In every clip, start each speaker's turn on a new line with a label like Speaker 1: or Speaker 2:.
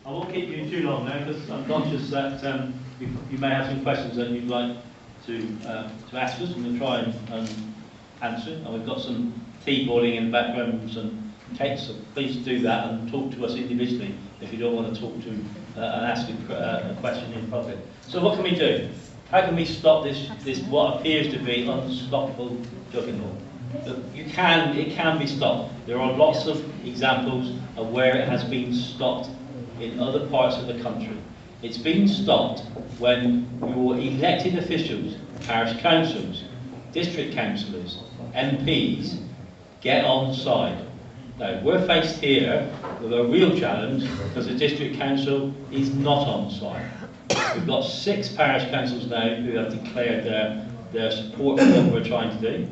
Speaker 1: I won't keep you too long now because I'm conscious that you may have some questions that you'd like to ask us, and we'll try and answer. And we've got some tea boiling in the background and some cakes, so please do that and talk to us individually if you don't want to talk to and ask a question in public. So what can we do? How can we stop this what appears to be unstoppable juggernaut? It can be stopped. There are lots of examples of where it has been stopped in other parts of the country. It's been stopped when your elected officials, parish councils, district councillors, MPs, get on side. Now, we're faced here with a real challenge because the district council is not on side. We've got 6 parish councils now who have declared their support for what we're trying to do.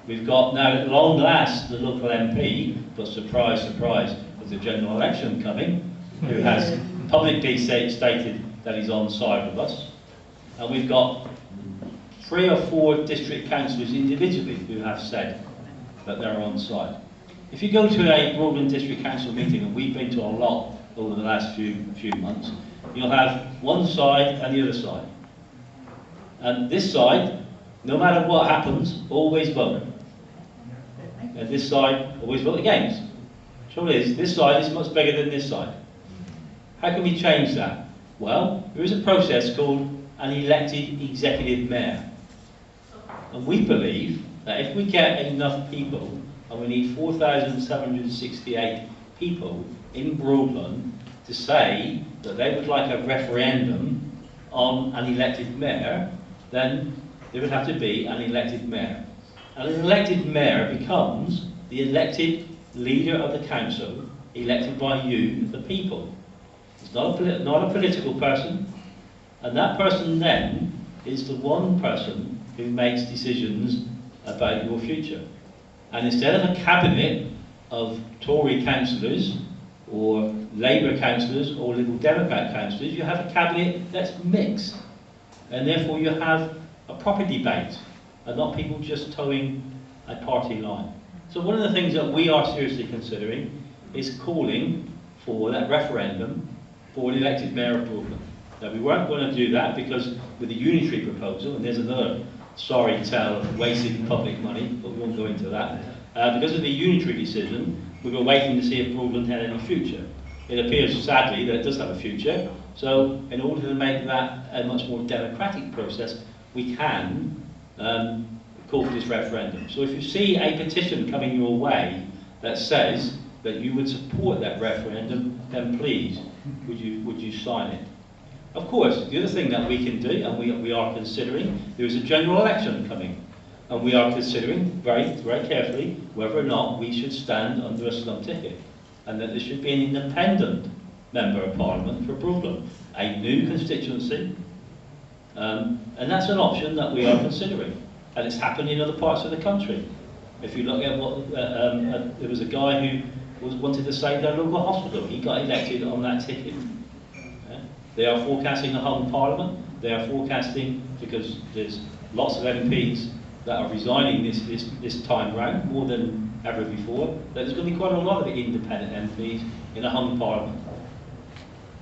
Speaker 1: We've got now, at long last, the local MP, but surprise, surprise, there's a general election coming, who has publicly stated that he's on side with us. And we've got 3 or 4 district councillors individually who have said that they're on side. If you go to a Broadland District Council meeting, and we've been to a lot over the last few months, you'll have one side and the other side. And this side, no matter what happens, always vote. And this side always vote against. The trouble is, this side is much bigger than this side. How can we change that? Well, there is a process called an elected executive mayor. And we believe that if we get enough people, and we need 4,768 people in Broadland to say that they would like a referendum on an elected mayor, then there would have to be an elected mayor. And an elected mayor becomes the elected leader of the council, elected by you, the people. It's not a political person, and that person then is the one person who makes decisions about your future. And instead of a cabinet of Tory councillors or Labour councillors or Liberal Democrat councillors, you have a cabinet that's mixed. And therefore you have a proper debate and not people just towing a party line. So one of the things that we are seriously considering is calling for that referendum for an elected mayor of Broadland. Now, we weren't going to do that because with the unitary proposal, and there's another sorry tale of wasting public money, but we won't go into that. Because of the unitary decision, we were waiting to see if Broadland had any future. It appears, sadly, that it does have a future. So, in order to make that a much more democratic process, we can call for this referendum. So if you see a petition coming your way that says that you would support that referendum, then please, would you sign it? Of course, the other thing that we can do, and we are considering, there is a general election coming, and we are considering very, very carefully whether or not we should stand under a SNUB ticket, and that there should be an independent member of Parliament for Broadland, a new constituency, and that's an option that we are considering, and it's happened in other parts of the country. If you look at what, there was a guy who wanted to save their local hospital. He got elected on that ticket. They are forecasting a hung parliament. They are forecasting, because there's lots of MPs that are resigning this time round, more than ever before, that there's going to be quite a lot of independent MPs in a hung parliament.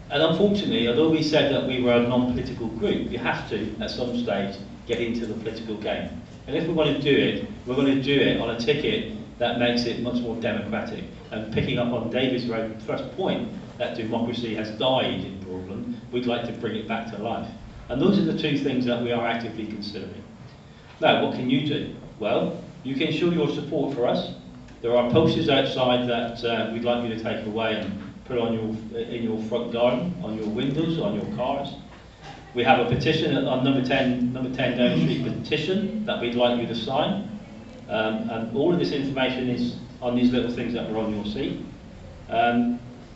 Speaker 1: And unfortunately, although we said that we were a non-political group, you have to, at some stage, get into the political game. And if we're going to do it, we're going to do it on a ticket that makes it much more democratic. And picking up on David's first point, that democracy has died in Broadland, we'd like to bring it back to life. And those are the 2 things that we are actively considering. Now, what can you do? Well, you can show your support for us. There are posters outside that we'd like you to take away and put on in your front garden, on your windows, on your cars. We have a petition on number 10 Downing Street petition that we'd like you to sign. And all of this information is on these little things that are on your seat.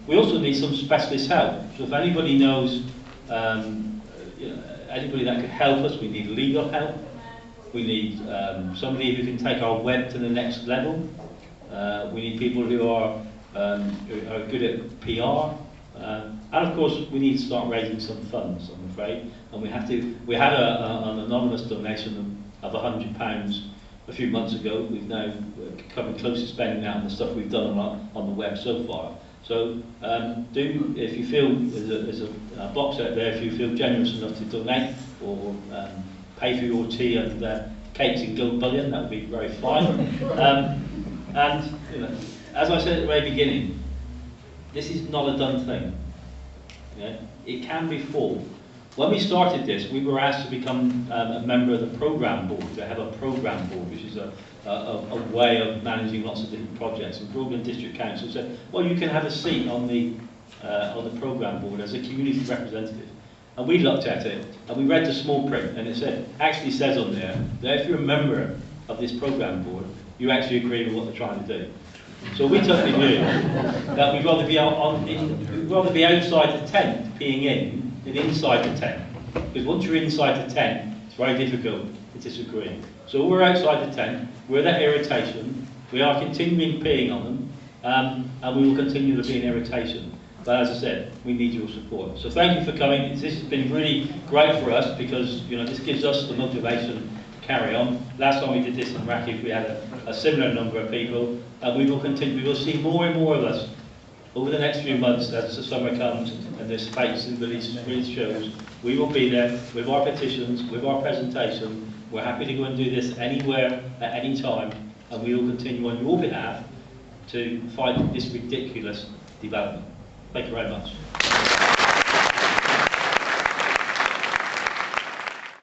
Speaker 1: We also need some specialist help. So if anybody knows anybody that could help us, we need legal help. We need somebody who can take our web to the next level. We need people who are good at PR. And of course, we need to start raising some funds, I'm afraid. And we had an anonymous donation of £100 a few months ago. We've now coming close to spending that on the stuff we've done on the web so far. So do, if you feel, there's a box out there, if you feel generous enough to donate or pay for your tea and cakes in gold bullion, that would be very fine. And you know, as I said at the very beginning, this is not a done thing. Yeah? It can be full. When we started this, we were asked to become a member of the programme board, to have a programme board, which is a way of managing lots of different projects. And Broadland District Council said, well, you can have a seat on the programme board as a community representative. And we looked at it, and we read the small print, and it actually says on there that if you're a member of this programme board, you actually agree with what they're trying to do. So we took the view that we'd rather be outside the tent, peeing in, than inside the tent. Because once you're inside the tent, it's very difficult to disagree. So we're outside the tent, we're that irritation, we are continuing peeing on them, and we will continue to be an irritation. But as I said, we need your support. So thank you for coming. This has been really great for us because this gives us the motivation to carry on. Last time we did this in Rackif, we had a similar number of people, and we will continue. We will see more and more of us over the next few months as the summer comes and there's space in village shows. We will be there with our petitions, with our presentation. We're happy to go and do this anywhere, at any time, and we will continue on your behalf to fight this ridiculous development. Thank you very much.